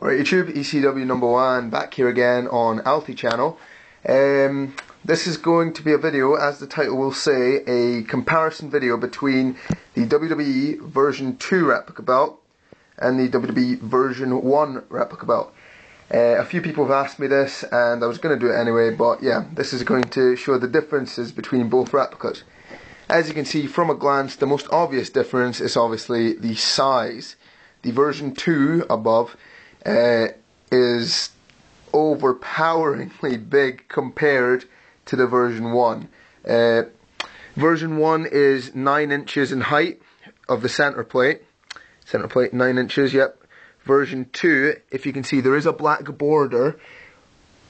Alright YouTube, ECW number 1 back here again on Alfie channel. This is going to be a video, as the title will say, a comparison video between the WWE version 2 replica belt and the WWE version 1 replica belt. A few people have asked me this and I was going to do it anyway, but yeah, this is going to show the differences between both replicas. As you can see from a glance, the most obvious difference is obviously the size. The version 2 above is overpoweringly big compared to the version 1. Version 1 is 9 inches in height of the center plate. Center plate 9 inches, yep. Version 2, if you can see, there is a black border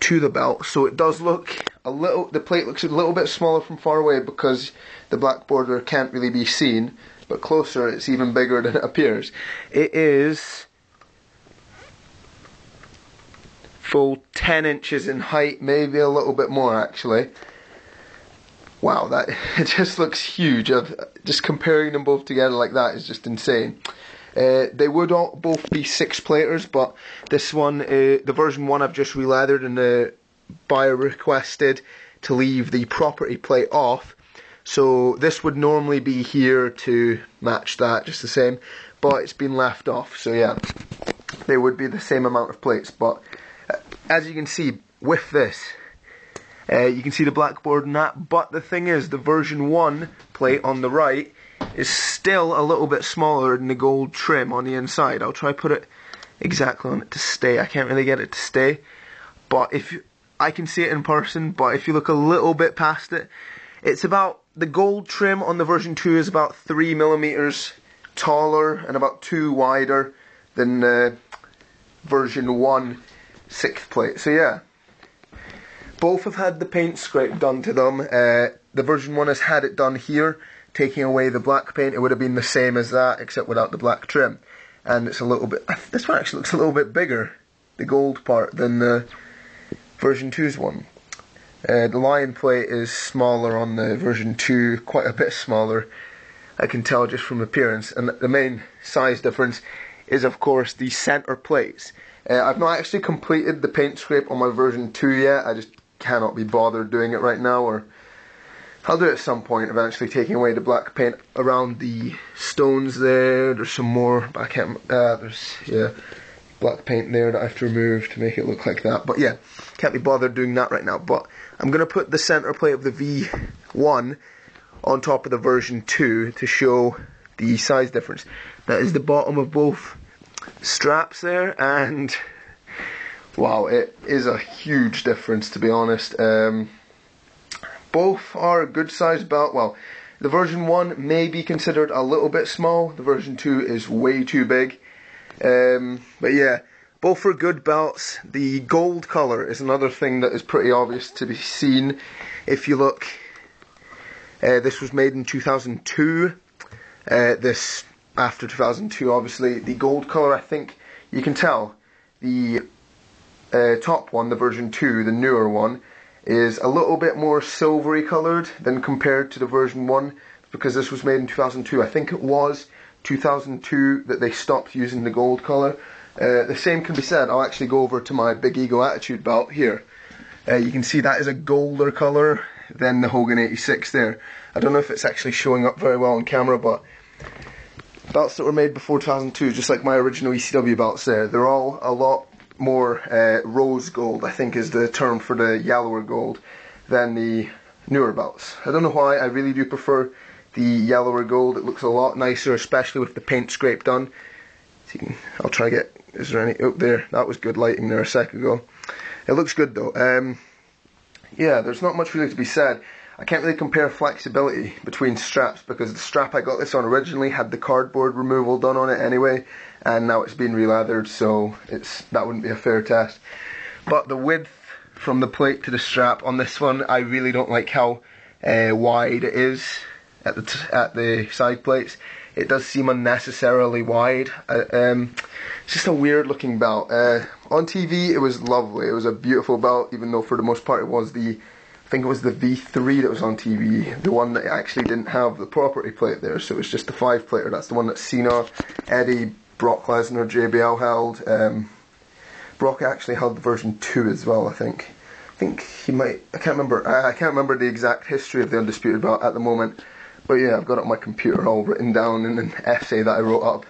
to the belt, so it does look a little, the plate looks a little bit smaller from far away because the black border can't really be seen, but closer it's even bigger than it appears. It is full 10 inches in height, maybe a little bit more actually. Wow, that it just looks huge. Just comparing them both together like that is just insane. They would all both be 6-platers, but this one, the version 1, I've just re-leathered, and the buyer requested to leave the property plate off. So this would normally be here to match that, just the same, but it's been left off. So yeah, they would be the same amount of plates, but as you can see with this, you can see the black board and that, but the thing is, the version 1 plate on the right is still a little bit smaller than the gold trim on the inside. I'll try put it exactly on it to stay. I can't really get it to stay, but I can see it in person, but if you look a little bit past it, it's about, the gold trim on the version 2 is about 3 millimeters taller and about 2 wider than the version 1 6th plate. So yeah, both have had the paint scrape done to them. The version 1 has had it done here, taking away the black paint. It would have been the same as that, except without the black trim. And it's a little bit, this one actually looks a little bit bigger, the gold part, than the version 2's one. The lion plate is smaller on the version 2, quite a bit smaller, I can tell just from appearance. And the main size difference is, of course, the center plates. I've not actually completed the paint scrape on my version 2 yet. I just cannot be bothered doing it right now, or I'll do it at some point, eventually, taking away the black paint around the stones there. There's some more, but I can't, there's, yeah, black paint there that I have to remove to make it look like that. But yeah, can't be bothered doing that right now. But I'm going to put the center plate of the V1 on top of the version 2 to show the size difference. That is the bottom of both straps there, and wow, it is a huge difference, to be honest. Both are a good sized belt. Well, the version 1 may be considered a little bit small, the version 2 is way too big. But yeah, both are good belts. The gold colour is another thing that is pretty obvious to be seen. If you look, this was made in 2002, this after 2002 obviously. The gold colour, I think you can tell, the top one, the version 2, the newer one, is a little bit more silvery coloured than compared to the version 1, because this was made in 2002. I think it was 2002 that they stopped using the gold colour. The same can be said, I'll actually go over to my Big Ego Attitude belt here. You can see that is a golder colour than the Hogan 86 there. I don't know if it's actually showing up very well on camera, but belts that were made before 2002, just like my original ECW belts there, they're all a lot more rose gold, I think is the term for the yellower gold, than the newer belts. I don't know why, I really do prefer the yellower gold. It looks a lot nicer, especially with the paint scrape done. So you can, I'll try to get, is there any, oh there, that was good lighting there a sec ago. It looks good though. Yeah, there's not much really to be said. I can't really compare flexibility between straps, because the strap I got this on originally had the cardboard removal done on it anyway, and now it's been re-leathered, so that wouldn't be a fair test. But the width from the plate to the strap on this one, I really don't like how wide it is at the side plates. It does seem unnecessarily wide. It's just a weird looking belt. On TV it was lovely, it was a beautiful belt, even though for the most part it was I think it was the V3 that was on TV, the one that actually didn't have the property plate there, so it was just the 5-plater. That's the one that Cena, Eddie, Brock Lesnar, JBL held. Brock actually held the version 2 as well, I think. I think he might, I can't remember the exact history of the Undisputed belt at the moment. But yeah, I've got it on my computer all written down in an essay that I wrote up.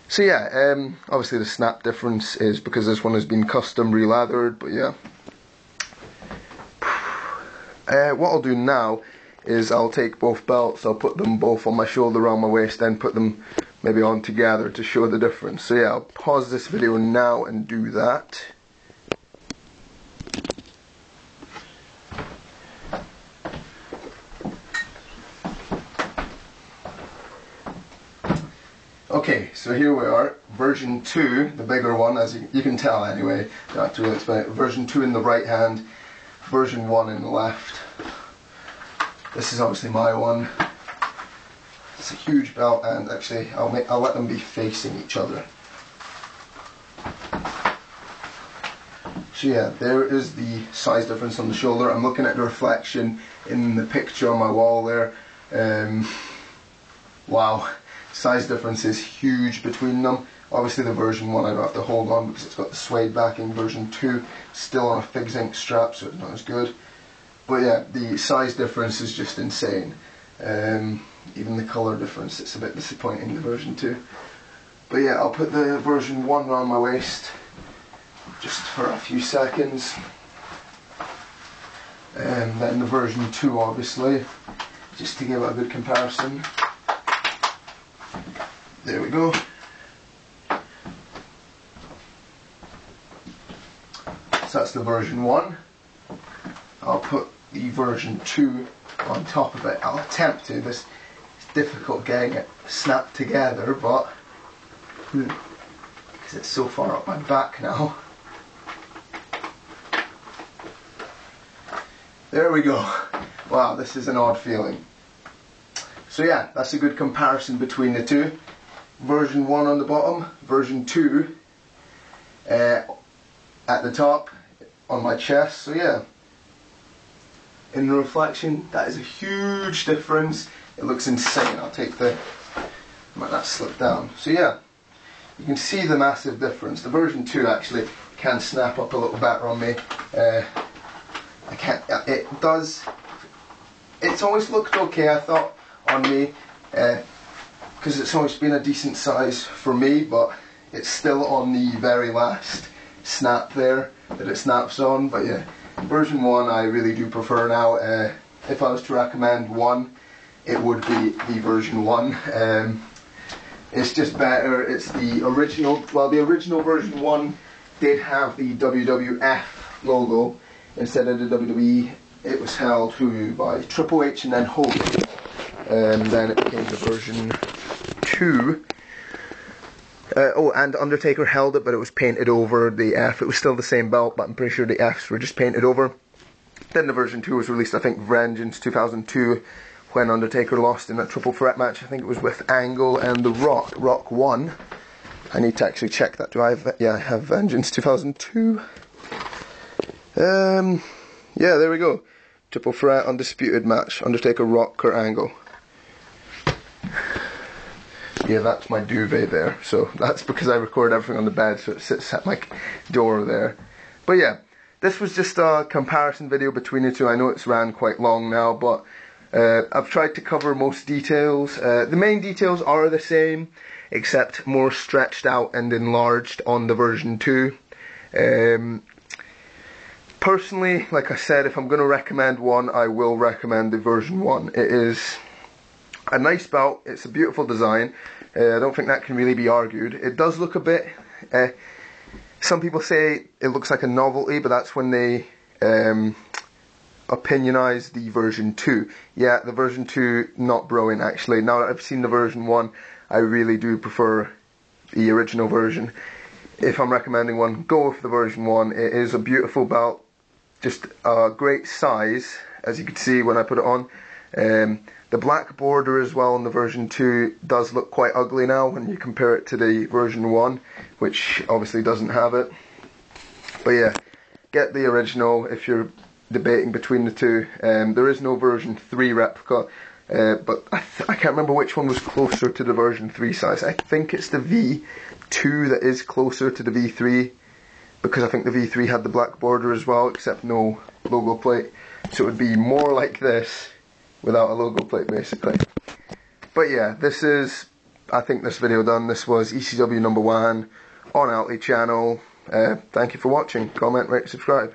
So yeah, obviously the snap difference is because this one has been custom re-lathered, but yeah. What I'll do now is I'll take both belts, I'll put them both on my shoulder around my waist, then put them maybe on together to show the difference. So yeah, I'll pause this video now and do that. Okay, so here we are, version 2, the bigger one, as you can tell anyway, don't have to really explain it. Version 2 in the right hand, version 1 in the left. This is obviously my one. It's a huge belt, and actually I'll let them be facing each other. So yeah, there is the size difference on the shoulder. I'm looking at the reflection in the picture on my wall there. Wow. Size difference is huge between them. Obviously the version 1 I don't have to hold on because it's got the suede backing. Version 2 still on a Fig Zinc strap, so it's not as good. But yeah, the size difference is just insane. Even the colour difference, it's a bit disappointing, the version 2. But yeah, I'll put the version 1 around my waist just for a few seconds. And then the version 2 obviously, just to give it a good comparison. There we go. So that's the version 1. I'll put the version 2 on top of it. I'll attempt to. It's difficult getting it snapped together, but because it's so far up my back now. There we go. Wow, this is an odd feeling. So yeah, that's a good comparison between the two. Version 1 on the bottom, version 2 at the top on my chest. So yeah, in the reflection, that is a huge difference. It looks insane. I'll take the, might not slip down. So yeah, you can see the massive difference. The version 2 actually can snap up a little better on me. I can't, it does, it's always looked okay, I thought, on me. Because it's always been a decent size for me, but it's still on the very last snap there that it snaps on. But yeah, version 1 I really do prefer now. If I was to recommend one, it would be the version 1. It's just better. It's the original, well, the original version 1 did have the WWF logo instead of the WWE. It was held by Triple H and then Hogan. Then it became the version 2. Oh, and Undertaker held it, but it was painted over the F. It was still the same belt, but I'm pretty sure the Fs were just painted over. Then the version 2 was released, I think, Vengeance 2002, when Undertaker lost in a triple threat match. I think it was with Angle and The Rock. Rock won. I need to actually check that. Do I have? Yeah, I have Vengeance 2002. Yeah, there we go. Triple threat, undisputed match. Undertaker, Rock, Kurt Angle. Yeah, that's my duvet there. So that's because I record everything on the bed, so it sits at my door there. But yeah, this was just a comparison video between the two. I know it's ran quite long now, but I've tried to cover most details. The main details are the same, except more stretched out and enlarged on the version 2. Personally, like I said, if I'm going to recommend one, I will recommend the version 1. It is a nice belt, it's a beautiful design. I don't think that can really be argued. It does look a bit, some people say it looks like a novelty, but that's when they opinionize the version 2. Yeah, the version 2, not brilliant actually. Now that I've seen the version 1, I really do prefer the original version. If I'm recommending one, go with the version 1. It is a beautiful belt, just a great size, as you can see when I put it on. The black border as well in the version 2 does look quite ugly now when you compare it to the version 1, which obviously doesn't have it. But yeah, get the original if you're debating between the two. There is no version 3 replica, but I can't remember which one was closer to the version 3 size. I think it's the V2 that is closer to the V3. because I think the V3 had the black border as well, except no logo plate. So it would be more like this without a logo plate, basically. But yeah, this is, I think, this video done. This was ECW #1 on Alty channel. Thank you for watching. Comment, rate, subscribe.